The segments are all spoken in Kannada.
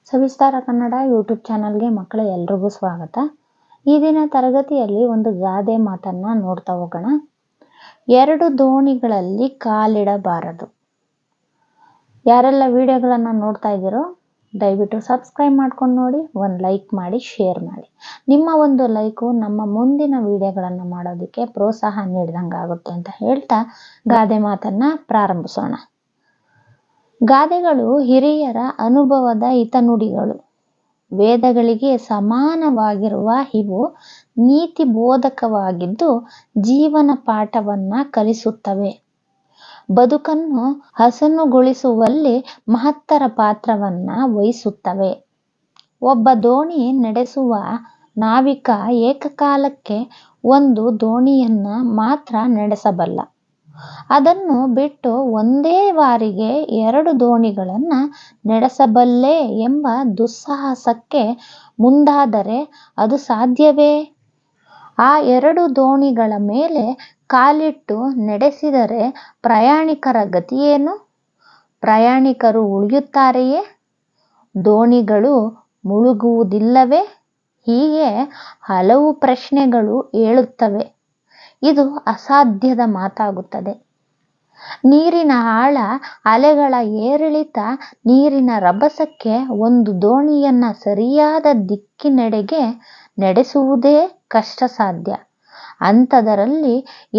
ಸವಿಸ್ತಾರ ಕನ್ನಡ ಯೂಟ್ಯೂಬ್ ಚಾನಲ್ಗೆ ಮಕ್ಕಳ ಎಲ್ರಿಗೂ ಸ್ವಾಗತ. ಈ ದಿನ ತರಗತಿಯಲ್ಲಿ ಒಂದು ಗಾದೆ ಮಾತನ್ನ ನೋಡ್ತಾ ಹೋಗೋಣ. ಎರಡು ದೋಣಿಗಳಲ್ಲಿ ಕಾಲಿಡಬಾರದು. ಯಾರೆಲ್ಲ ವಿಡಿಯೋಗಳನ್ನು ನೋಡ್ತಾ ಇದ್ದೀರೋ ದಯವಿಟ್ಟು ಸಬ್ಸ್ಕ್ರೈಬ್ ಮಾಡ್ಕೊಂಡು ನೋಡಿ, ಒಂದು ಲೈಕ್ ಮಾಡಿ, ಶೇರ್ ಮಾಡಿ. ನಿಮ್ಮ ಒಂದು ಲೈಕು ನಮ್ಮ ಮುಂದಿನ ವಿಡಿಯೋಗಳನ್ನು ಮಾಡೋದಕ್ಕೆ ಪ್ರೋತ್ಸಾಹ ನೀಡಿದಂಗೆ ಆಗುತ್ತೆ ಅಂತ ಹೇಳ್ತಾ ಗಾದೆ ಮಾತನ್ನ ಪ್ರಾರಂಭಿಸೋಣ. ಗಾದೆಗಳು ಹಿರಿಯರ ಅನುಭವದ ಹಿತನುಡಿಗಳು. ವೇದಗಳಿಗೆ ಸಮಾನವಾಗಿರುವ ಇವು ನೀತಿ ಬೋಧಕವಾಗಿದ್ದು ಜೀವನ ಪಾಠವನ್ನ ಕಲಿಸುತ್ತವೆ. ಬದುಕನ್ನು ಹಸನುಗೊಳಿಸುವಲ್ಲಿ ಮಹತ್ತರ ಪಾತ್ರವನ್ನ ವಹಿಸುತ್ತವೆ. ಒಬ್ಬ ದೋಣಿ ನಡೆಸುವ ನಾವಿಕ ಏಕಕಾಲಕ್ಕೆ ಒಂದು ದೋಣಿಯನ್ನ ಮಾತ್ರ ನಡೆಸಬಲ್ಲ. ಅದನ್ನು ಬಿಟ್ಟು ಒಂದೇ ಬಾರಿಗೆ ಎರಡು ದೋಣಿಗಳನ್ನ ನಡೆಸಬಲ್ಲೆ ಎಂಬ ದುಸ್ಸಾಹಸಕ್ಕೆ ಮುಂದಾದರೆ ಅದು ಸಾಧ್ಯವೇ? ಆ ಎರಡು ದೋಣಿಗಳ ಮೇಲೆ ಕಾಲಿಟ್ಟು ನಡೆಸಿದರೆ ಪ್ರಯಾಣಿಕರ ಗತಿಯೇನು? ಪ್ರಯಾಣಿಕರು ಉಳಿಯುತ್ತಾರೆಯೇ? ದೋಣಿಗಳು ಮುಳುಗುವುದಿಲ್ಲವೇ? ಹೀಗೆ ಹಲವು ಪ್ರಶ್ನೆಗಳು ಏಳುತ್ತವೆ. ಇದು ಅಸಾಧ್ಯದ ಮಾತಾಗುತ್ತದೆ. ನೀರಿನ ಆಳ, ಅಲೆಗಳ ಏರಿಳಿತ, ನೀರಿನ ರಭಸಕ್ಕೆ ಒಂದು ದೋಣಿಯನ್ನ ಸರಿಯಾದ ದಿಕ್ಕಿನೆಡೆಗೆ ನಡೆಸುವುದೇ ಕಷ್ಟ ಸಾಧ್ಯ. ಅಂಥದರಲ್ಲಿ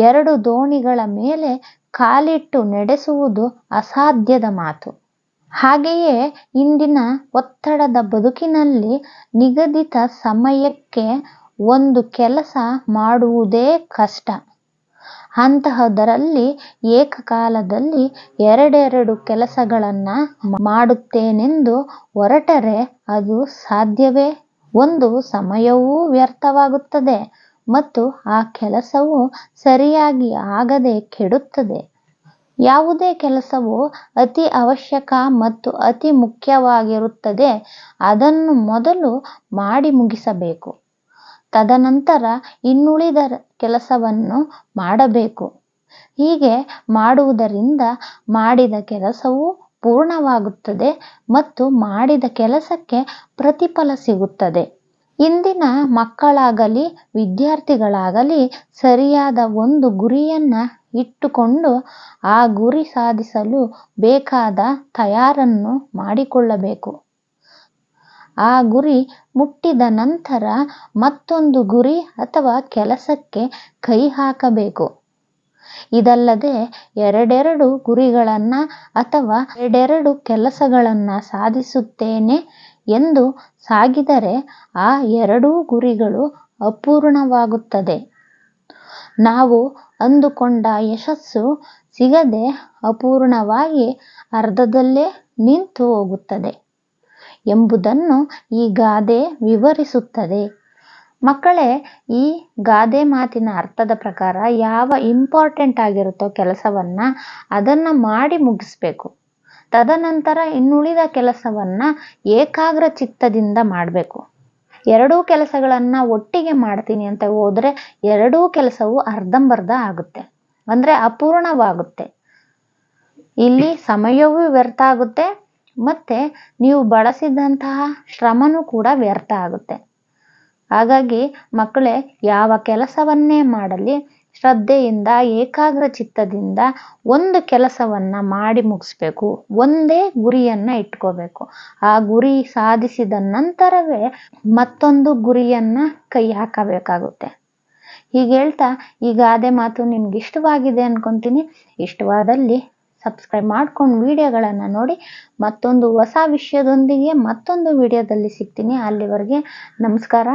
ಎರಡು ದೋಣಿಗಳ ಮೇಲೆ ಕಾಲಿಟ್ಟು ನಡೆಸುವುದು ಅಸಾಧ್ಯದ ಮಾತು. ಹಾಗೆಯೇ ಇಂದಿನ ಒತ್ತಡದ ಬದುಕಿನಲ್ಲಿ ನಿಗದಿತ ಸಮಯಕ್ಕೆ ಒಂದು ಕೆಲಸ ಮಾಡುವುದೇ ಕಷ್ಟ. ಅಂತಹದರಲ್ಲಿ ಏಕಕಾಲದಲ್ಲಿ ಎರಡೆರಡು ಕೆಲಸಗಳನ್ನ ಮಾಡುತ್ತೇನೆಂದು ಹೊರಟರೆ ಅದು ಸಾಧ್ಯವೇ? ಒಂದು ಸಮಯವೂ ವ್ಯರ್ಥವಾಗುತ್ತದೆ ಮತ್ತು ಆ ಕೆಲಸವು ಸರಿಯಾಗಿ ಆಗದೆ ಕೆಡುತ್ತದೆ. ಯಾವುದೇ ಕೆಲಸವು ಅತಿ ಅವಶ್ಯಕ ಮತ್ತು ಅತಿ ಮುಖ್ಯವಾಗಿರುತ್ತದೆ. ಅದನ್ನು ಮೊದಲು ಮಾಡಿ ಮುಗಿಸಬೇಕು. ತದನಂತರ ಇನ್ನುಳಿದ ಕೆಲಸವನ್ನು ಮಾಡಬೇಕು. ಹೀಗೆ ಮಾಡುವುದರಿಂದ ಮಾಡಿದ ಕೆಲಸವು ಪೂರ್ಣವಾಗುತ್ತದೆ ಮತ್ತು ಮಾಡಿದ ಕೆಲಸಕ್ಕೆ ಪ್ರತಿಫಲ ಸಿಗುತ್ತದೆ. ಇಂದಿನ ಮಕ್ಕಳಾಗಲಿ ವಿದ್ಯಾರ್ಥಿಗಳಾಗಲಿ ಸರಿಯಾದ ಒಂದು ಗುರಿಯನ್ನ ಇಟ್ಟುಕೊಂಡು ಆ ಗುರಿ ಸಾಧಿಸಲು ಬೇಕಾದ ತಯಾರನ್ನು ಮಾಡಿಕೊಳ್ಳಬೇಕು. ಆ ಗುರಿ ಮುಟ್ಟಿದ ನಂತರ ಮತ್ತೊಂದು ಗುರಿ ಅಥವಾ ಕೆಲಸಕ್ಕೆ ಕೈ ಹಾಕಬೇಕು. ಇದಲ್ಲದೆ ಎರಡೆರಡು ಗುರಿಗಳನ್ನ ಅಥವಾ ಎರಡೆರಡು ಕೆಲಸಗಳನ್ನ ಸಾಧಿಸುತ್ತೇನೆ ಎಂದು ಸಾಗಿದರೆ ಆ ಎರಡೂ ಗುರಿಗಳು ಅಪೂರ್ಣವಾಗುತ್ತದೆ. ನಾವು ಅಂದುಕೊಂಡ ಯಶಸ್ಸು ಸಿಗದೆ ಅಪೂರ್ಣವಾಗಿ ಅರ್ಧದಲ್ಲೇ ನಿಂತು ಹೋಗುತ್ತದೆ ಎಂಬುದನ್ನು ಈ ಗಾದೆ ವಿವರಿಸುತ್ತದೆ. ಮಕ್ಕಳೇ, ಈ ಗಾದೆ ಮಾತಿನ ಅರ್ಥದ ಪ್ರಕಾರ ಯಾವ ಇಂಪಾರ್ಟೆಂಟ್ ಆಗಿರುತ್ತೋ ಕೆಲಸವನ್ನ ಅದನ್ನ ಮಾಡಿ ಮುಗಿಸ್ಬೇಕು. ತದನಂತರ ಇನ್ನುಳಿದ ಕೆಲಸವನ್ನ ಏಕಾಗ್ರ ಚಿತ್ತದಿಂದ ಮಾಡಬೇಕು. ಎರಡೂ ಕೆಲಸಗಳನ್ನ ಒಟ್ಟಿಗೆ ಮಾಡ್ತೀನಿ ಅಂತ ಹೋದ್ರೆ ಎರಡೂ ಕೆಲಸವು ಅರ್ಧಂಬರ್ಧ ಆಗುತ್ತೆ, ಅಂದ್ರೆ ಅಪೂರ್ಣವಾಗುತ್ತೆ. ಇಲ್ಲಿ ಸಮಯವೂ ವ್ಯರ್ಥ ಆಗುತ್ತೆ ಮತ್ತೆ ನೀವು ಬಳಸಿದಂತಹ ಶ್ರಮನೂ ಕೂಡ ವ್ಯರ್ಥ ಆಗುತ್ತೆ. ಹಾಗಾಗಿ ಮಕ್ಕಳೇ, ಯಾವ ಕೆಲಸವನ್ನೇ ಮಾಡಲಿ ಶ್ರದ್ಧೆಯಿಂದ ಏಕಾಗ್ರ ಚಿತ್ತದಿಂದ ಒಂದು ಕೆಲಸವನ್ನ ಮಾಡಿ ಮುಗಿಸ್ಬೇಕು. ಒಂದೇ ಗುರಿಯನ್ನ ಇಟ್ಕೋಬೇಕು. ಆ ಗುರಿ ಸಾಧಿಸಿದ ನಂತರವೇ ಮತ್ತೊಂದು ಗುರಿಯನ್ನ ಕೈ ಹಾಕಬೇಕಾಗುತ್ತೆ. ಹೀಗೆ ಹೇಳ್ತಾ ಈ ಗಾದೆ ಮಾತು ನಿಮ್ಗೆ ಇಷ್ಟವಾಗಿದೆ ಅನ್ಕೊಂತೀನಿ. ಇಷ್ಟವಾದಲ್ಲಿ ಸಬ್ಸ್ಕ್ರೈಬ್ ಮಾಡ್ಕೊಂಡು ವಿಡಿಯೋಗಳನ್ನು ನೋಡಿ. ಮತ್ತೊಂದು ಹೊಸ ವಿಷಯದೊಂದಿಗೆ ಮತ್ತೊಂದು ವಿಡಿಯೋದಲ್ಲಿ ಸಿಗ್ತೀನಿ. ಅಲ್ಲಿವರೆಗೆ ನಮಸ್ಕಾರ.